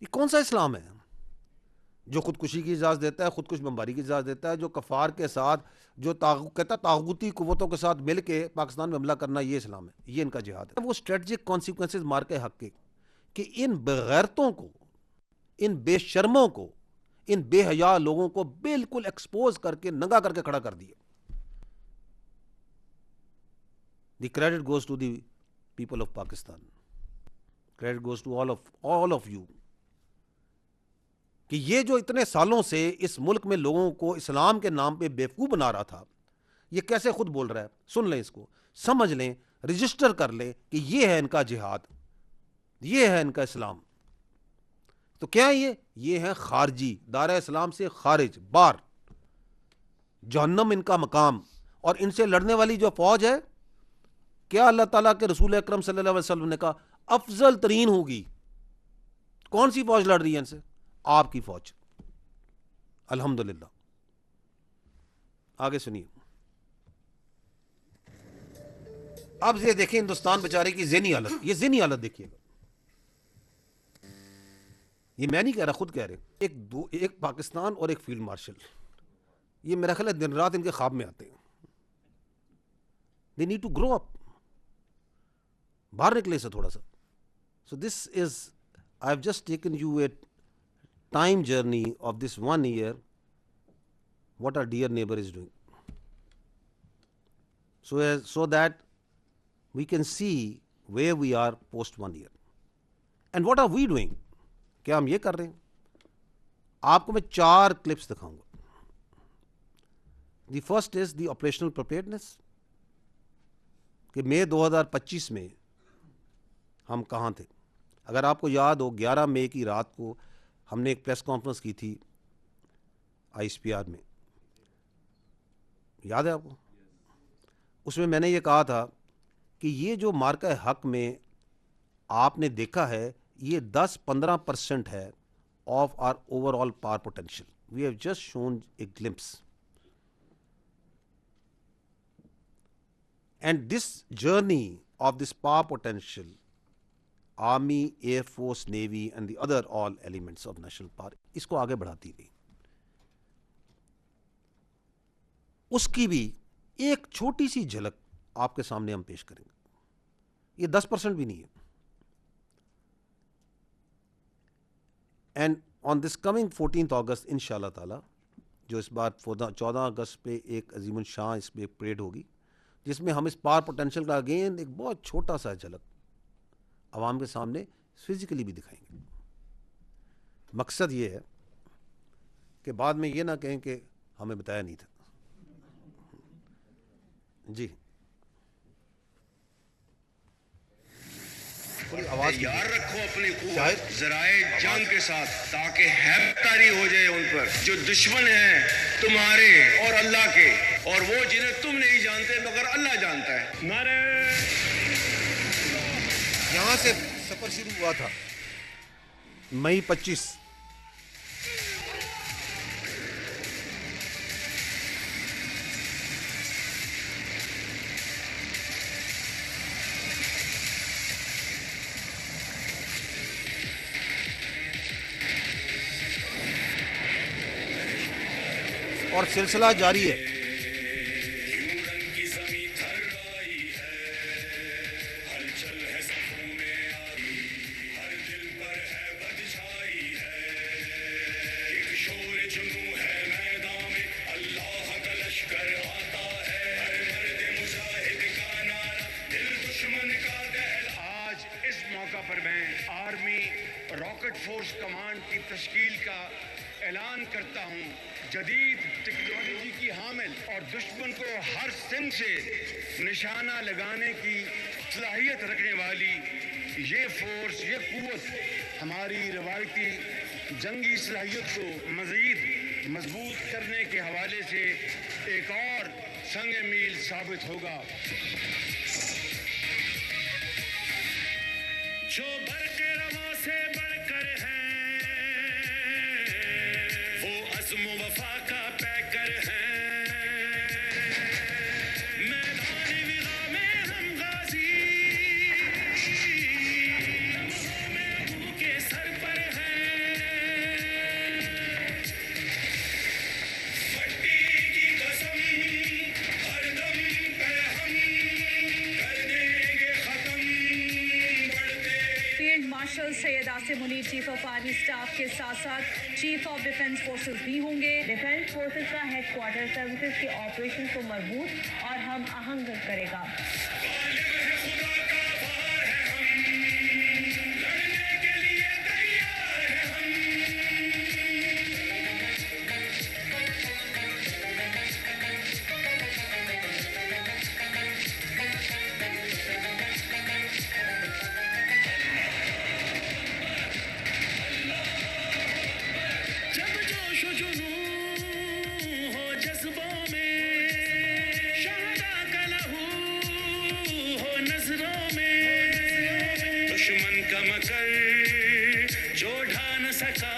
یہ کون سا اسلام ہے جو خودکشی کی اجازت دیتا ہے, خودکش بمباری کی اجازت دیتا ہے, جو کفار کے ساتھ, جو کہتا ہے طاغوتی قوتوں کے ساتھ مل کے پاکستان میں حملہ کرنا یہ اسلام ہے, یہ ان کا جہاد ہے. وہ اسٹریٹجک کانسیکوینسز مار کے حق کے کہ ان بغیرتوں کو, ان بے شرموں کو, ان بے حیا لوگوں کو بالکل ایکسپوز کر کے ننگا کر کے کھڑا کر دیا. The credit goes to the people of Pakistan, credit goes to all of you, کہ یہ جو اتنے سالوں سے اس ملک میں لوگوں کو اسلام کے نام پہ بیوقوف بنا رہا تھا, یہ کیسے خود بول رہا ہے. سن لیں اس کو, سمجھ لیں, رجسٹر کر لیں کہ یہ ہے ان کا جہاد, یہ ہے ان کا اسلام. تو کیا یہ ہے خارجی, دار اسلام سے خارج, باہر, جہنم ان کا مقام. اور ان سے لڑنے والی جو فوج ہے, کیا اللہ تعالیٰ کے رسول اکرم صلی اللہ علیہ وسلم نے کہا افضل ترین ہوگی. کون سی فوج لڑ رہی ہے ان سے؟ آپ کی فوج. الحمدللہ. آگے سنیے. اب یہ دیکھیں ہندوستان بیچارے کی ذہنی حالت, یہ ذہنی حالت دیکھیے گا. یہ میں نہیں کہہ رہا, خود کہہ رہے. ایک پاکستان اور ایک فیلڈ مارشل, یہ میرا خیال ہے دن رات ان کے خواب میں آتے ہیں. They need to grow up. باہر نکلے سے تھوڑا سا. So this is, I've just taken you a time journey of this 1 year, what our dear neighbor is doing. So that we can see where we are post 1 year. And what are we doing? کیا ہم یہ کر رہے ہیں؟ آپ کو میں 4 clips دکھاؤں گا. The first is the operational preparedness, کہ مئی 2025 میں ہم کہاں تھے. اگر آپ کو یاد ہو 11 مئی کی رات کو ہم نے ایک پریس کانفرنس کی تھی آئی ایس پی آر میں, یاد ہے آپ کو؟ اس میں نے یہ کہا تھا کہ یہ جو مارکہ حق میں آپ نے دیکھا ہے, یہ 10-15% ہے of our overall power potential. We have just shown a glimpse. And this journey of this power potential, Army, Air Force, Navy and the other all elements of national power, اس کو آگے بڑھاتی گئی. اس کی بھی ایک چھوٹی سی جھلک آپ کے سامنے ہم پیش کریں گے. یہ 10% بھی نہیں ہے. اینڈ آن دس کمنگ 14 اگست ان شاء اللہ تعالیٰ, جو اس بار 14 اگست پہ ایک عظیم الشان اس پہ ایک پریڈ ہوگی, جس میں ہم اس پاور پوٹینشیل کا اگین ایک بہت چھوٹا سا جھلک عوام کے سامنے فزیکلی بھی دکھائیں گے. مقصد یہ ہے کہ بعد میں یہ نہ کہیں کہ ہمیں بتایا نہیں تھا. جی تیار رکھو اپنی قوت ذرائع جنگ کے ساتھ, تاکہ ہیبت طاری ہو جائے ان پر جو دشمن ہیں تمہارے اور اللہ کے, اور وہ جنہیں تم نہیں جانتے مگر اللہ جانتا ہے. نعرہ یہاں سے سفر شروع ہوا تھا مئی 25. اور سلسلہ جاری ہے. آج اس موقع پر میں آرمی راکٹ فورس کمانڈ کی تشکیل کا اعلان کرتا ہوں. جدید ٹیکنالوجی کی حامل اور دشمن کو ہر سمت سے نشانہ لگانے کی صلاحیت رکھنے والی یہ فورس, یہ قوت ہماری روایتی جنگی صلاحیت کو مزید مضبوط کرنے کے حوالے سے ایک اور سنگ میل ثابت ہوگا. جو برق رواں سے بڑھ کر ہے وہ عزم و وفا کا پیکر ہے. میدان وغا میں ہم غازی لمحوں میں ابو کے سر پر ہے. انہیں چیف آف آرمی اسٹاف کے ساتھ ساتھ چیف آف ڈیفنس فورسز بھی ہوں گے. ڈیفنس فورسز کا ہیڈ کوارٹر سروسز کے آپریشن کو مربوط اور ہم آہنگ کرے گا. دشمن کا مکر جو ڈھا نہ سکا